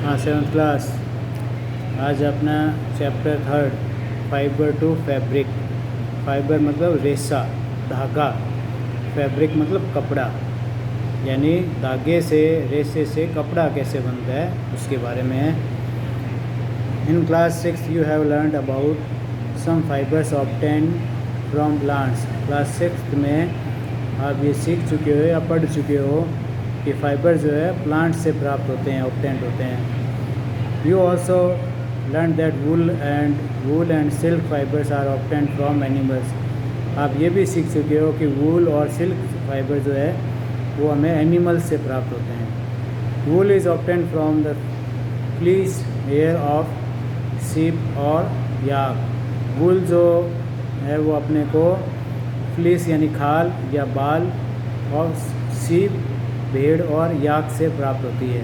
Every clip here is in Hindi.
हाँ, 7th क्लास। आज अपना chapter 3 fibre to fabric. Fibre मतलब रेशा, धागा। फैब्रिक मतलब कपड़ा, यानी धागे से, रेशे से कपड़ा कैसे बनता है उसके बारे में है। In class 6 you have learned about some fibres obtained from plants. Class 6 में आप ये सीख चुके हो या पढ़ चुके हो कि फाइबर जो है प्लांट से प्राप्त होते हैं, ऑब्टेंड होते हैं। You also learn that wool and silk fibres are obtained from animals. आप ये भी सीख चुके हो कि वूल और सिल्क फाइबर जो है वो हमें एनिमल्स से प्राप्त होते हैं। Wool is obtained from the fleece hair of sheep और याक। वूल जो है वो अपने को फ्लीस यानी खाल या बाल और शीप भेड़ और याक से प्राप्त होती है।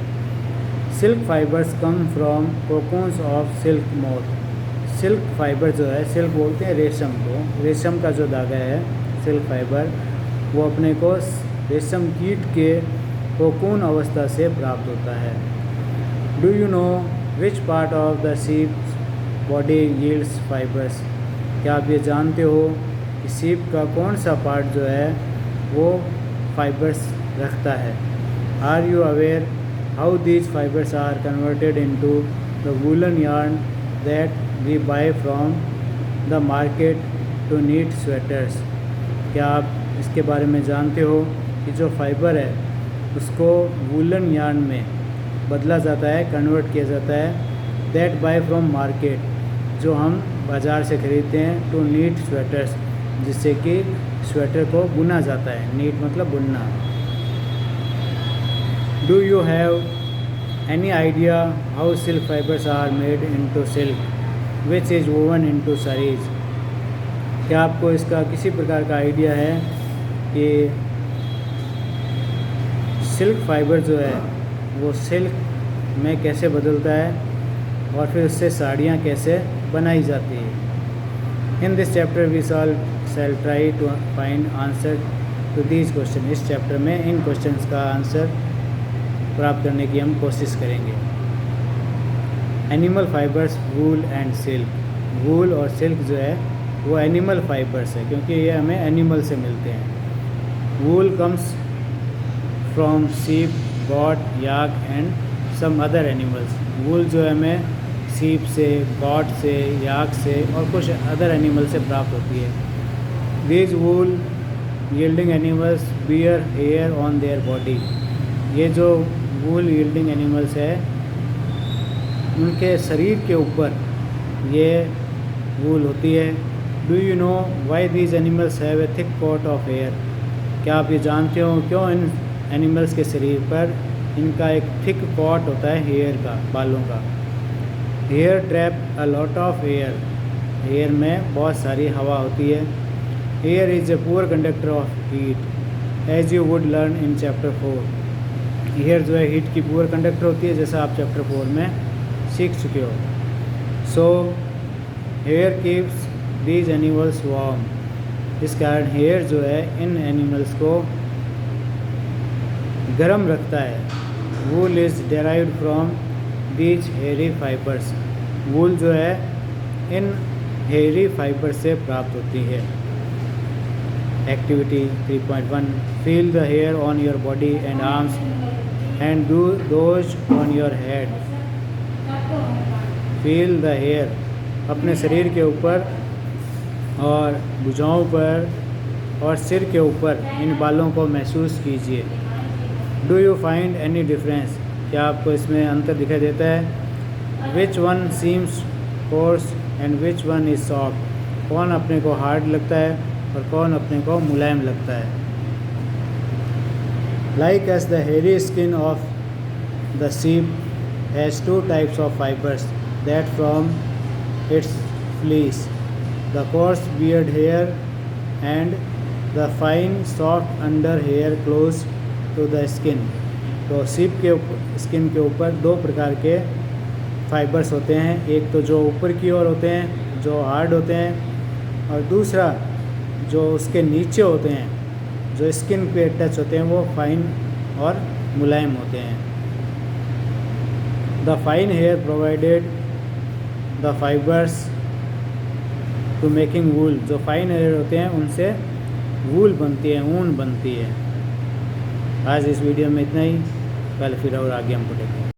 Silk fibres come from cocoons of silk moth. Silk fibre जो है, सिल्क बोलते हैं रेशम को, रेशम का जो धागा है सिल्क फाइबर, वो अपने को रेशम कीट के कोकून अवस्था से प्राप्त होता है। Do you know which part of the sheeps body yields fibres. क्या आप ये जानते हो कि शीप का कौन सा पार्ट जो है वो फाइबर्स रखता है। Are you aware how these fibres are converted into the woollen yarn that we buy from the market to knit sweaters. क्या आप इसके बारे में जानते हो कि जो फाइबर है उसको वूलन यार्न में बदला जाता है, कन्वर्ट किया जाता है, दैट बाय फ्रॉम मार्केट, जो हम बाज़ार से ख़रीदते हैं, टू नीट स्वेटर्स, जिससे कि स्वेटर को बुना जाता है। नीट मतलब बुनना। Do you have any idea how silk fibres are made into silk which is woven into sarees। क्या आपको इसका किसी प्रकार का आइडिया है कि सिल्क फाइबर जो है वो सिल्क में कैसे बदलता है और फिर उससे साड़ियाँ कैसे बनाई जाती है। In this chapter we shall try to find answer to these question. इस चैप्टर में इन क्वेश्चंस का आंसर प्राप्त करने की हम कोशिश करेंगे। Animal fibres wool and silk. Wool और सिल्क जो है वो एनिमल फाइबर्स है, क्योंकि ये हमें एनिमल से मिलते हैं। Wool comes from sheep, goat, yak and some other animals. Wool जो है हमें शीप से, गॉट से, याक से और कुछ अदर एनिमल से प्राप्त होती है। These wool yielding animals bear hair on their body. ये जो वूल यील्डिंग एनिमल्स है उनके शरीर के ऊपर ये वूल होती है। Do you know why these animals have a thick coat of hair. क्या आप ये जानते हो क्यों इन एनिमल्स के शरीर पर इनका एक थिक कोट होता है हेयर का, बालों का। Hair trap a lot of air. Hair में बहुत सारी हवा होती है। Air is a poor conductor of heat as you would learn in chapter 4। Air जो है हीट की पुअर कंडक्टर होती है, जैसा आप चैप्टर 4 में सीख चुके हो। So here keeps these animals warm. इस कारण हेयर जो है इन एनिमल्स को गर्म रखता है। Wool is derived from these hairy fibres. Wool जो है इन हेयरी फाइबर से प्राप्त होती है। Activity 3.1 feel the hair on your body and arms and do those on your head. Feel the hair, अपने शरीर के ऊपर और भुजाओं पर और सिर के ऊपर इन बालों को महसूस कीजिए। Do you find any difference. क्या आपको इसमें अंतर दिखाई देता है। Which one seems course and which one is soft. कौन अपने को हार्ड लगता है और कौन अपने को मुलायम लगता है। Like as the hairy skin of the sheep has two types of fibres that from its fleece, the coarse beard hair and the fine soft under hair close to the skin. तो शीप के स्किन के ऊपर दो प्रकार के फाइबर्स होते हैं। एक तो जो ऊपर की ओर होते हैं जो हार्ड होते हैं, और दूसरा जो उसके नीचे होते हैं जो स्किन पे टच होते हैं वो फाइन और मुलायम होते हैं। The fine hair provided the fibres to making wool. जो फाइन हेयर होते हैं उनसे वूल बनती है, ऊन बनती है। आज इस वीडियो में इतना ही, कल फिर और आगे हम पढ़ेंगे।